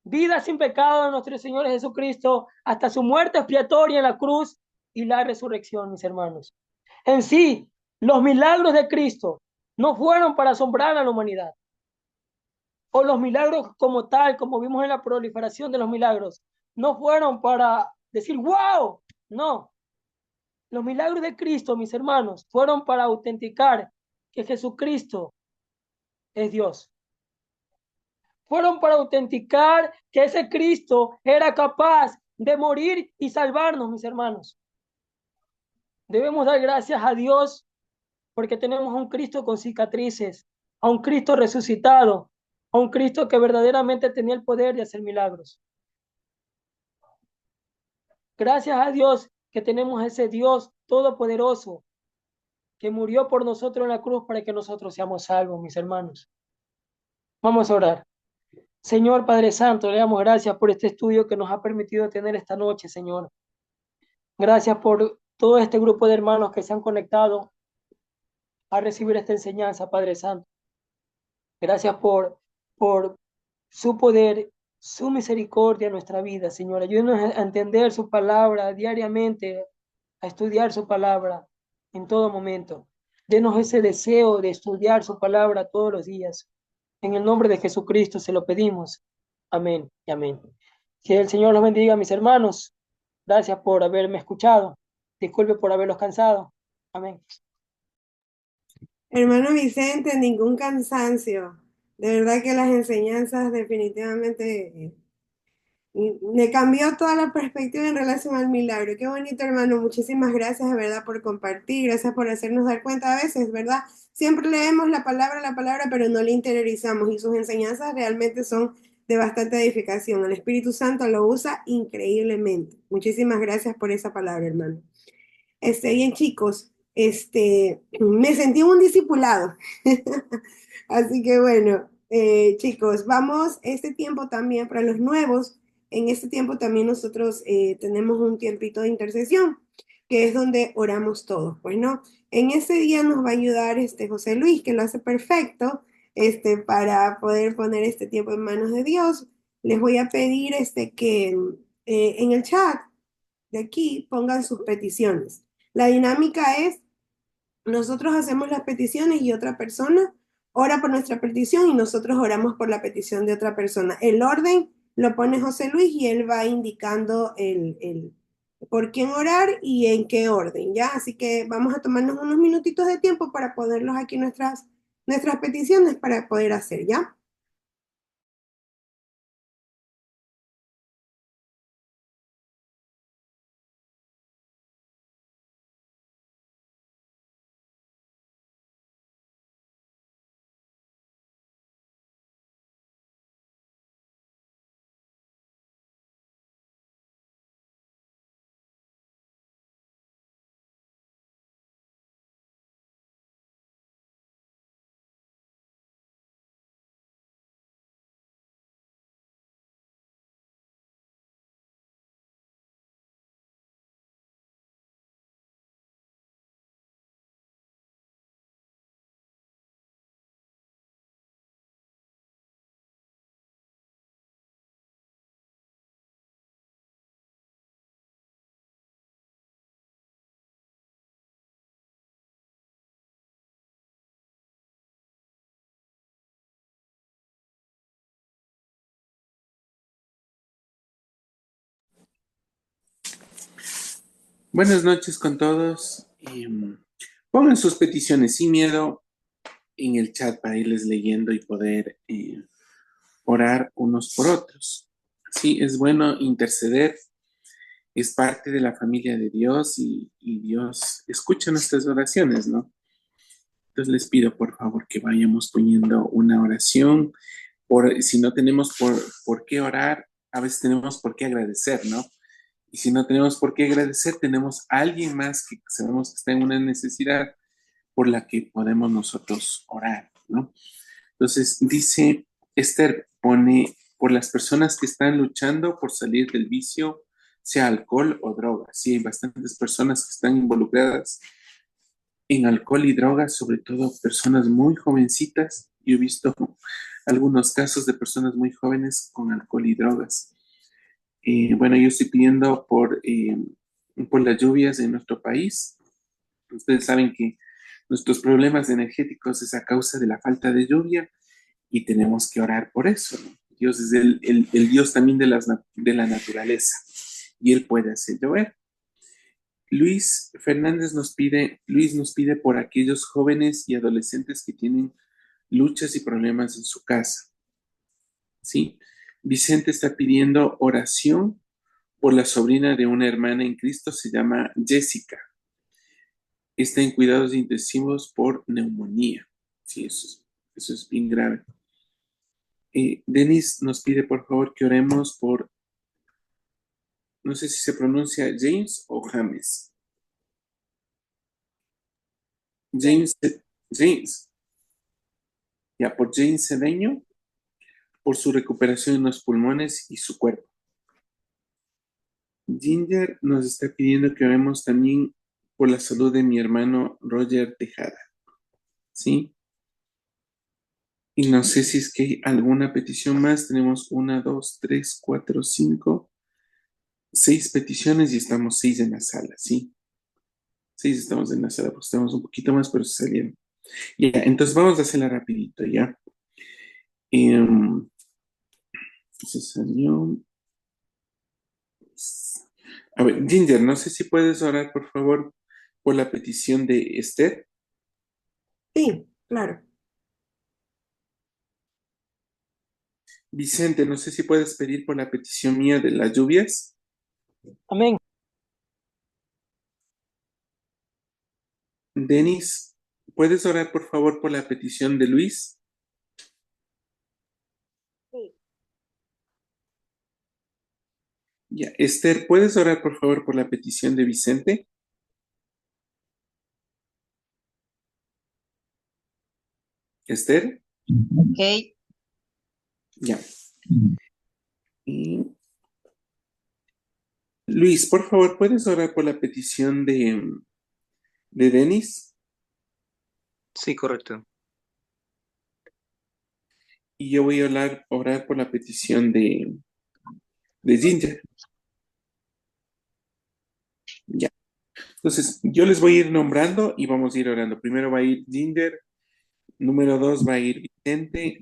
S1: vida sin pecado de nuestro Señor Jesucristo, hasta su muerte expiatoria en la cruz y la resurrección, mis hermanos. En sí, los milagros de Cristo no fueron para asombrar a la humanidad. O los milagros como tal, como vimos en la proliferación de los milagros, no fueron para decir, wow, no. Los milagros de Cristo, mis hermanos, fueron para autenticar que Jesucristo es Dios. Fueron para autenticar que ese Cristo era capaz de morir y salvarnos, mis hermanos. Debemos dar gracias a Dios porque tenemos a un Cristo con cicatrices, a un Cristo resucitado, a un Cristo que verdaderamente tenía el poder de hacer milagros. Gracias a Dios que tenemos ese Dios todopoderoso que murió por nosotros en la cruz para que nosotros seamos salvos, mis hermanos. Vamos a orar. Señor Padre Santo, le damos gracias por este estudio que nos ha permitido tener esta noche, Señor. Gracias por todo este grupo de hermanos que se han conectado a recibir esta enseñanza, Padre Santo. Gracias por su poder, su misericordia en nuestra vida, Señor. Ayúdenos a entender su palabra diariamente, a estudiar su palabra en todo momento. Denos ese deseo de estudiar su palabra todos los días. En el nombre de Jesucristo se lo pedimos. Amén y amén. Que el Señor los bendiga, mis hermanos. Gracias por haberme escuchado. Disculpe por haberlos cansado. Amén.
S5: Hermano Vicente, ningún cansancio. De verdad que las enseñanzas definitivamente Y me cambió toda la perspectiva en relación al milagro. Qué bonito, hermano. Muchísimas gracias, de verdad, por compartir. Gracias por hacernos dar cuenta a veces, ¿verdad? Siempre leemos la palabra, pero no la interiorizamos y sus enseñanzas realmente son de bastante edificación. El Espíritu Santo lo usa increíblemente. Muchísimas gracias por esa palabra, hermano. Bien, chicos, me sentí un discipulado. Así que bueno, chicos, vamos este tiempo también para los nuevos. En este tiempo también nosotros tenemos un tiempito de intercesión, que es donde oramos todos, pues no. En ese día nos va a ayudar José Luis, que lo hace perfecto, para poder poner este tiempo en manos de Dios. Les voy a pedir que en el chat de aquí pongan sus peticiones. La dinámica es, nosotros hacemos las peticiones y otra persona ora por nuestra petición y nosotros oramos por la petición de otra persona. El orden lo pone José Luis y él va indicando el por quién orar y en qué orden, ¿ya? Así que vamos a tomarnos unos minutitos de tiempo para ponerlos aquí nuestras peticiones para poder hacer, ¿ya?
S3: Buenas noches con todos. Pongan sus peticiones sin miedo en el chat para irles leyendo y poder orar unos por otros. Sí, es bueno interceder, es parte de la familia de Dios y Dios escucha nuestras oraciones, ¿no? Entonces les pido por favor que vayamos poniendo una oración. Si no tenemos por qué orar, a veces tenemos por qué agradecer, ¿no? Y si no tenemos por qué agradecer, tenemos a alguien más que sabemos que está en una necesidad por la que podemos nosotros orar, ¿no? Entonces, dice Esther, pone por las personas que están luchando por salir del vicio, sea alcohol o droga. Sí, hay bastantes personas que están involucradas en alcohol y drogas, sobre todo personas muy jovencitas. Yo he visto algunos casos de personas muy jóvenes con alcohol y drogas. Bueno, yo estoy pidiendo por las lluvias en nuestro país. Ustedes saben que nuestros problemas energéticos es a causa de la falta de lluvia y tenemos que orar por eso, ¿no? Dios es el Dios también de la naturaleza y Él puede hacer llover. Luis nos pide por aquellos jóvenes y adolescentes que tienen luchas y problemas en su casa, ¿sí? Vicente está pidiendo oración por la sobrina de una hermana en Cristo, se llama Jessica. Está en cuidados intensivos por neumonía. Sí, eso es bien grave. Denis nos pide por favor que oremos por, no sé si se pronuncia James o James. James, James. Ya, por James Cedeño, por su recuperación en los pulmones y su cuerpo. Ginger nos está pidiendo que oremos también por la salud de mi hermano Roger Tejada. ¿Sí? Y no sé si es que hay alguna petición más. Tenemos 1, 2, 3, 4, 5, 6 peticiones y estamos 6 en la sala, ¿sí? 6 estamos en la sala, pues estamos un poquito más, pero se salieron. Ya, entonces vamos a hacerla rapidito, ¿ya? Se salió. A ver, Ginger, no sé si puedes orar, por favor, por la petición de Esther.
S5: Sí, claro.
S3: Vicente, no sé si puedes pedir por la petición mía de las lluvias.
S1: Amén.
S3: Denis, ¿puedes orar por favor por la petición de Luis?
S2: Sí.
S3: Ya, Esther, ¿puedes orar por favor por la petición de Vicente? Esther,
S6: Ok.
S3: ya. Y Luis, por favor, ¿puedes orar por la petición de Denis?
S4: Sí, correcto.
S3: Y yo voy a orar por la petición de Ginger. Ya. Entonces, yo les voy a ir nombrando y vamos a ir orando. Primero va a ir Ginger, número 2 va a ir Vicente,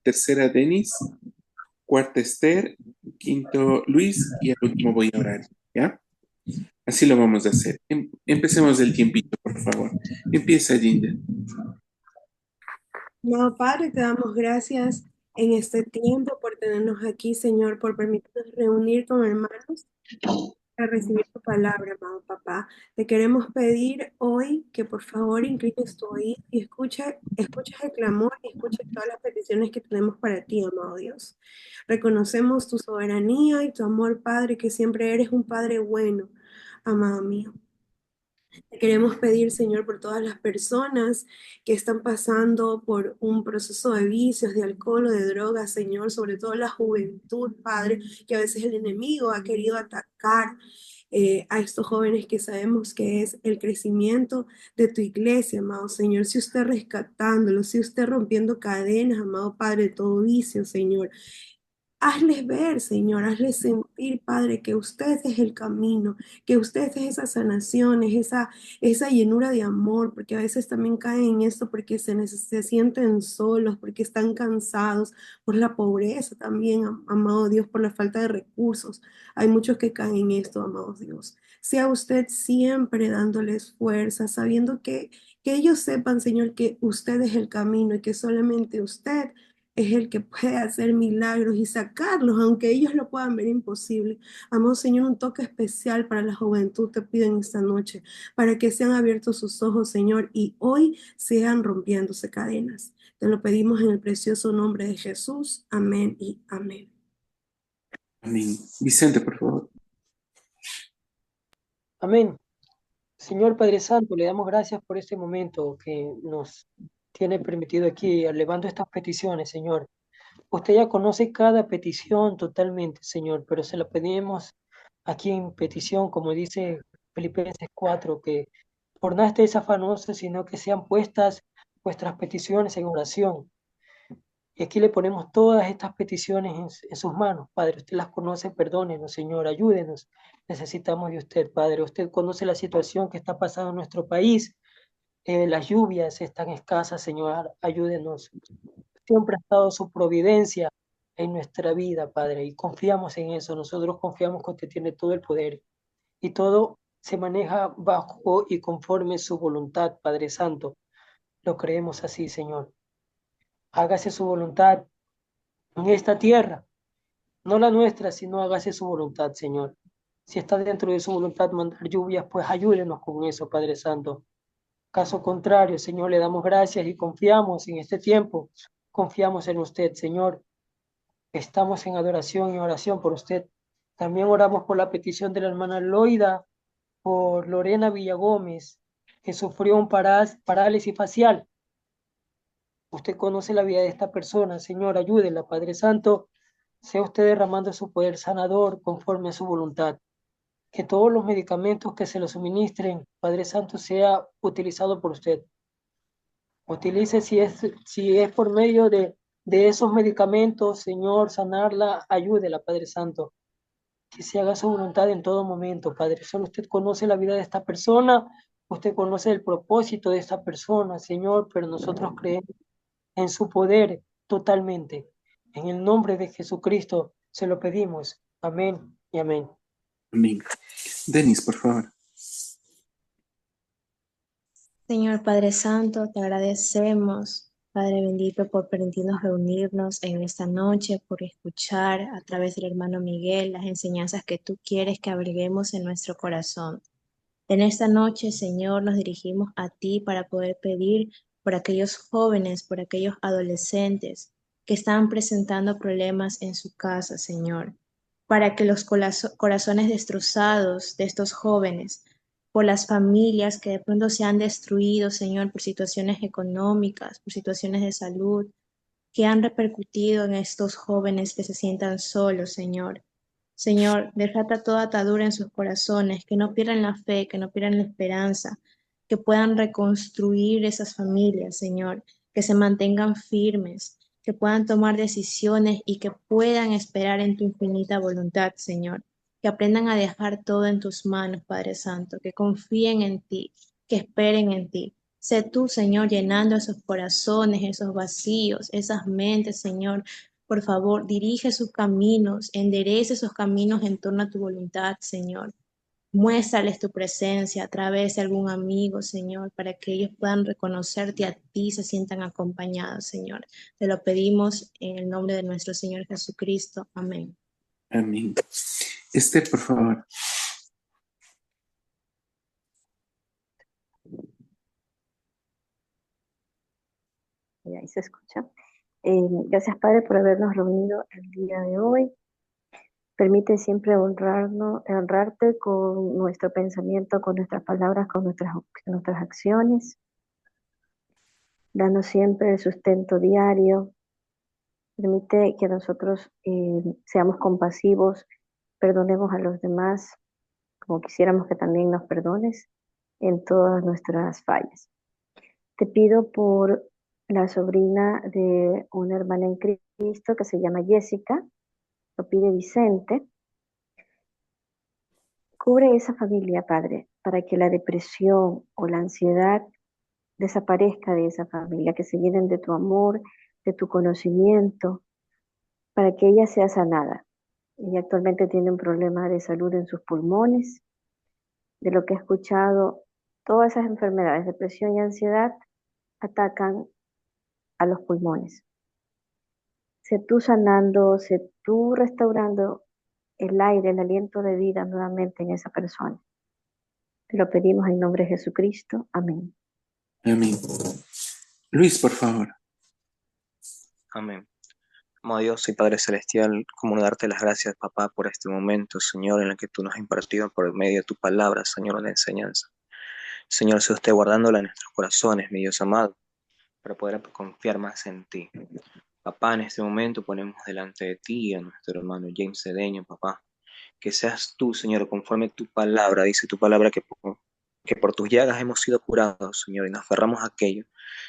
S3: tercera Denis, cuarta Esther, quinto Luis y al último voy a orar. ¿Ya? Así lo vamos a hacer. Empecemos el tiempito, por favor. Empieza, Ginger.
S5: No, Padre, te damos gracias en este tiempo por tenernos aquí, Señor, por permitirnos reunir con hermanos para recibir tu palabra, amado papá. Te queremos pedir hoy que por favor inclines tu oído y escuches el clamor y escuches todas las peticiones que tenemos para ti, amado Dios. Reconocemos tu soberanía y tu amor, Padre, que siempre eres un Padre bueno, amado mío. Te queremos pedir, Señor, por todas las personas que están pasando por un proceso de vicios, de alcohol o de drogas, Señor, sobre todo la juventud, Padre, que a veces el enemigo ha querido atacar a estos jóvenes que sabemos que es el crecimiento de tu iglesia, amado Señor. Si usted rescatándolo, si usted rompiendo cadenas, amado Padre, de todo vicio, Señor. Hazles ver, Señor, hazles sentir, Padre, que usted es el camino, que usted es esa sanación, es esa llenura de amor, porque a veces también caen en esto porque se sienten solos, porque están cansados por la pobreza también, amado Dios, por la falta de recursos. Hay muchos que caen en esto, amado Dios. Sea usted siempre dándoles fuerza, sabiendo que ellos sepan, Señor, que usted es el camino y que solamente usted es el que puede hacer milagros y sacarlos, aunque ellos lo puedan ver imposible. Amado Señor, un toque especial para la juventud te pido en esta noche, para que sean abiertos sus ojos, Señor, y hoy sean rompiéndose cadenas. Te lo pedimos en el precioso nombre de Jesús. Amén y amén.
S3: Amén. Vicente, por favor.
S1: Amén. Señor Padre Santo, le damos gracias por este momento que nos tiene permitido aquí, elevando estas peticiones, Señor. Usted ya conoce cada petición totalmente, Señor, pero se la pedimos aquí en petición, como dice Filipenses 4, que por nada estéis afanosos, sino que sean puestas vuestras peticiones en oración. Y aquí le ponemos todas estas peticiones en sus manos, Padre. Usted las conoce, perdónenos, Señor, ayúdenos. Necesitamos de usted, Padre. Usted conoce la situación que está pasando en nuestro país. Las lluvias están escasas, Señor, ayúdenos. Siempre ha estado su providencia en nuestra vida, Padre, y confiamos en eso. Nosotros confiamos que usted tiene todo el poder y todo se maneja bajo y conforme su voluntad, Padre Santo. Lo creemos así, Señor. Hágase su voluntad en esta tierra, no la nuestra, sino hágase su voluntad, Señor. Si está dentro de su voluntad mandar lluvias, pues ayúdenos con eso, Padre Santo. Caso contrario, Señor, le damos gracias y confiamos en este tiempo. Confiamos en usted, Señor. Estamos en adoración y oración por usted. También oramos por la petición de la hermana Loida, por Lorena Villagómez, que sufrió un parálisis facial. Usted conoce la vida de esta persona, Señor, ayúdela, Padre Santo. Sea usted derramando su poder sanador conforme a su voluntad. Que todos los medicamentos que se le suministren, Padre Santo, sea utilizado por usted. Utilice si es por medio de esos medicamentos, Señor, sanarla, ayúdela, Padre Santo. Que se haga su voluntad en todo momento, Padre. Solo usted conoce la vida de esta persona, usted conoce el propósito de esta persona, Señor, pero nosotros creemos en su poder totalmente. En el nombre de Jesucristo se lo pedimos. Amén y amén.
S3: Amén. Denis, por favor.
S2: Señor Padre Santo, te agradecemos Padre bendito, por permitirnos reunirnos en esta noche, por escuchar a través del hermano Miguel las enseñanzas que tú quieres que abriguemos en nuestro corazón. En esta noche, Señor, nos dirigimos a ti para poder pedir por aquellos jóvenes, por aquellos adolescentes que están presentando problemas en su casa, Señor, para que los corazones destrozados de estos jóvenes, por las familias que de pronto se han destruido, Señor, por situaciones económicas, por situaciones de salud, que han repercutido en estos jóvenes que se sientan solos, Señor. Señor, desata toda atadura en sus corazones, que no pierdan la fe, que no pierdan la esperanza, que puedan reconstruir esas familias, Señor, que se mantengan firmes, que puedan tomar decisiones y que puedan esperar en tu infinita voluntad, Señor, que aprendan a dejar todo en tus manos, Padre Santo, que confíen en ti, que esperen en ti. Sé tú, Señor, llenando esos corazones, esos vacíos, esas mentes, Señor. Por favor, dirige sus caminos, enderece esos caminos en torno a tu voluntad, Señor. Muéstrales tu presencia a través de algún amigo, Señor, para que ellos puedan reconocerte a ti y se sientan acompañados, Señor. Te lo pedimos en el nombre de nuestro Señor Jesucristo. Amén.
S3: Amén. Por favor.
S6: Y ahí se escucha. Gracias, Padre, por habernos reunido el día de hoy. Permite siempre honrarte con nuestro pensamiento, con nuestras palabras, con nuestras acciones. Danos siempre el sustento diario. Permite que nosotros seamos compasivos, perdonemos a los demás, como quisiéramos que también nos perdones en todas nuestras fallas. Te pido por la sobrina de una hermana en Cristo que se llama Jessica, lo pide Vicente. Cubre esa familia, Padre, para que la depresión o la ansiedad desaparezca de esa familia, que se llenen de tu amor, de tu conocimiento, para que ella sea sanada. Ella actualmente tiene un problema de salud en sus pulmones. De lo que he escuchado, todas esas enfermedades, depresión y ansiedad, atacan a los pulmones. Sé tú sanando, sé tú restaurando el aire, el aliento de vida nuevamente en esa persona. Te lo pedimos en nombre de Jesucristo. Amén.
S3: Amén. Luis, por favor.
S4: Amén. Amado Dios y Padre Celestial, como darte las gracias, papá, por este momento, Señor, en el que tú nos has impartido por medio de tu palabra, Señor, una enseñanza. Señor, sea usted guardándola en nuestros corazones, mi Dios amado, para poder confiar más en ti. Papá, en este momento ponemos delante de ti a nuestro hermano James Cedeño, papá. Que seas tú, Señor, conforme tu palabra. Dice tu palabra que por tus llagas hemos sido curados, Señor, y nos aferramos a aquello.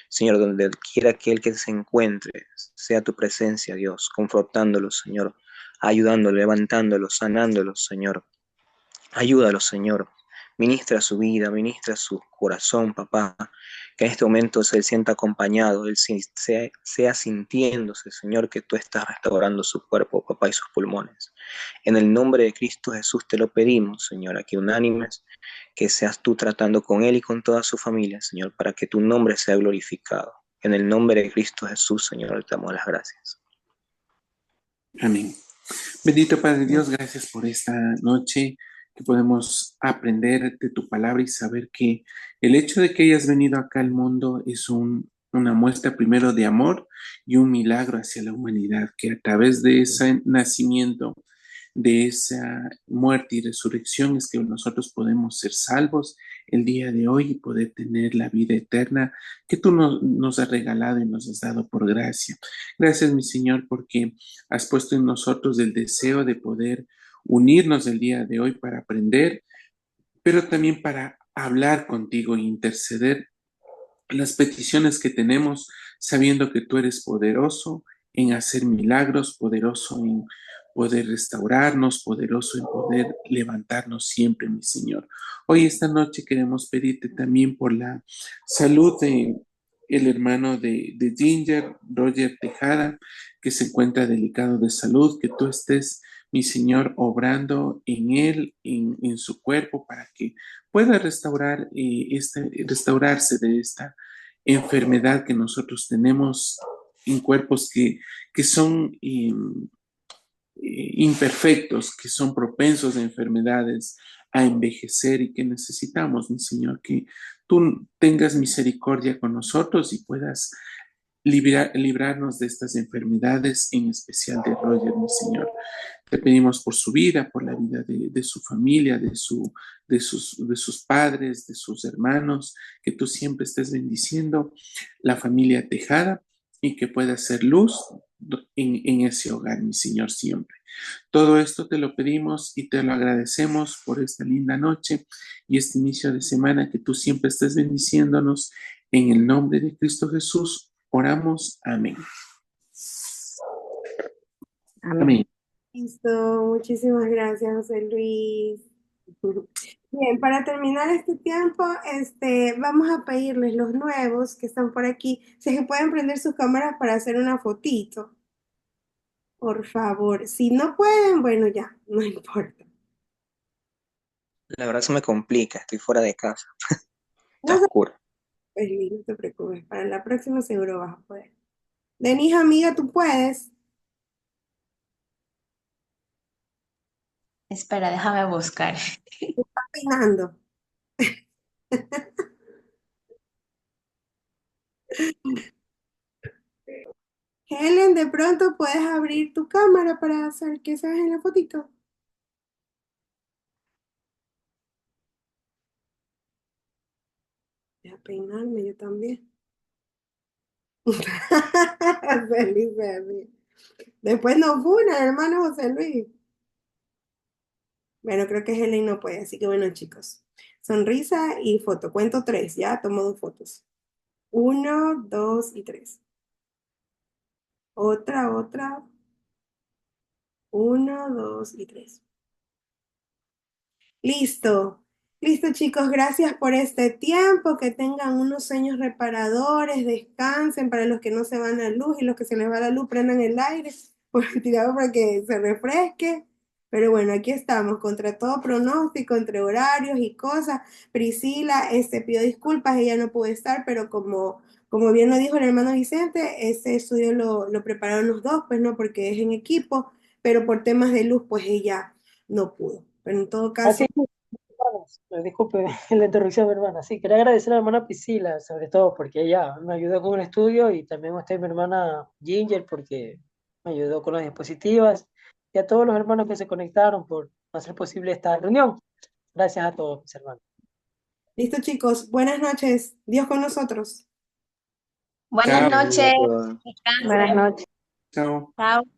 S4: Señor, donde quiera que el que se encuentre, sea tu presencia, Dios, confrontándolo, Señor, ayudándolo, levantándolo, sanándolo, Señor. Ayúdalo, Señor. Ministra su vida, ministra su corazón, papá. Que en este momento se sienta acompañado, él sea sintiéndose, Señor, que tú estás restaurando su cuerpo, papá, y sus pulmones. En el nombre de Cristo Jesús te lo pedimos, Señor, aquí unánimes, que seas tú tratando con él y con toda su familia, Señor, para que tu nombre sea glorificado. En el nombre de Cristo Jesús, Señor, te damos las gracias.
S3: Amén. Bendito Padre Dios, gracias por esta noche que podemos aprender de tu palabra y saber que el hecho de que hayas venido acá al mundo es una muestra primero de amor y un milagro hacia la humanidad, que a través de ese nacimiento, de esa muerte y resurrección es que nosotros podemos ser salvos el día de hoy y poder tener la vida eterna que tú nos has regalado y nos has dado por gracia. Gracias, mi Señor, porque has puesto en nosotros el deseo de poder unirnos el día de hoy para aprender, pero también para hablar contigo e interceder las peticiones que tenemos, sabiendo que tú eres poderoso en hacer milagros, poderoso en poder restaurarnos, poderoso en poder levantarnos siempre, mi Señor. Hoy, esta noche, queremos pedirte también por la salud de el hermano de Ginger, Roger Tejada, que se encuentra delicado de salud, que tú estés, mi Señor, obrando en él, en su cuerpo, para que pueda restaurarse de esta enfermedad que nosotros tenemos en cuerpos que son imperfectos, que son propensos a enfermedades, a envejecer y que necesitamos, mi Señor, que tú tengas misericordia con nosotros y puedas librarnos de estas enfermedades, en especial de Roger, mi Señor. Te pedimos por su vida, por la vida de su familia, de sus padres, de sus hermanos, que tú siempre estés bendiciendo la familia Tejada y que pueda ser luz en ese hogar, mi Señor, siempre. Todo esto te lo pedimos y te lo agradecemos por esta linda noche y este inicio de semana, que tú siempre estés bendiciéndonos. En el nombre de Cristo Jesús, oramos. Amén.
S6: Amén.
S3: Amén.
S5: Listo, muchísimas gracias, José Luis. Bien, para terminar este tiempo, vamos a pedirles los nuevos que están por aquí, si es que pueden prender sus cámaras para hacer una fotito. Por favor, si no pueden, bueno, ya, no importa.
S4: La verdad se me complica, estoy fuera de casa. Está
S5: No se
S4: oscuro.
S5: preocupes, no te preocupes, para la próxima seguro vas a poder. Denise, amiga, tú puedes.
S2: Espera, déjame buscar.
S5: Peinando. Helen, de pronto puedes abrir tu cámara para hacer que se vean en la fotito. Voy a peinarme yo también. Feliz, feliz. Después nos funan, hermano José Luis. Bueno, creo que Helen no puede, así que bueno, chicos. Sonrisa y foto. Cuento 3, ya tomo 2 fotos. 1, 2 y 3. Otra. 1, 2 y 3. Listo. Listo, chicos. Gracias por este tiempo. Que tengan unos sueños reparadores. Descansen para los que no se van a luz y los que se les va la luz, prendan el aire tirado para que se refresque. Pero bueno, aquí estamos, contra todo pronóstico, entre horarios y cosas. Priscila, pidió disculpas, ella no pudo estar, pero como bien lo dijo el hermano Vicente, ese estudio lo prepararon los dos, pues no, porque es en equipo, pero por temas de luz, pues ella no pudo. Pero en todo caso,
S1: Así, hermanas, disculpe la interrupción, hermana. Sí, quería agradecer a la hermana Priscila, sobre todo porque ella me ayudó con el estudio, y también a usted, mi hermana Ginger, porque me ayudó con las diapositivas, y a todos los hermanos que se conectaron por hacer posible esta reunión. Gracias a todos, mis hermanos.
S5: listo, chicos, buenas noches, Dios con nosotros.
S2: Buenas
S3: Chao.
S2: noches.
S4: Todo.
S6: Buenas
S2: Descansen.
S6: noches.
S3: Chao.
S2: Chao.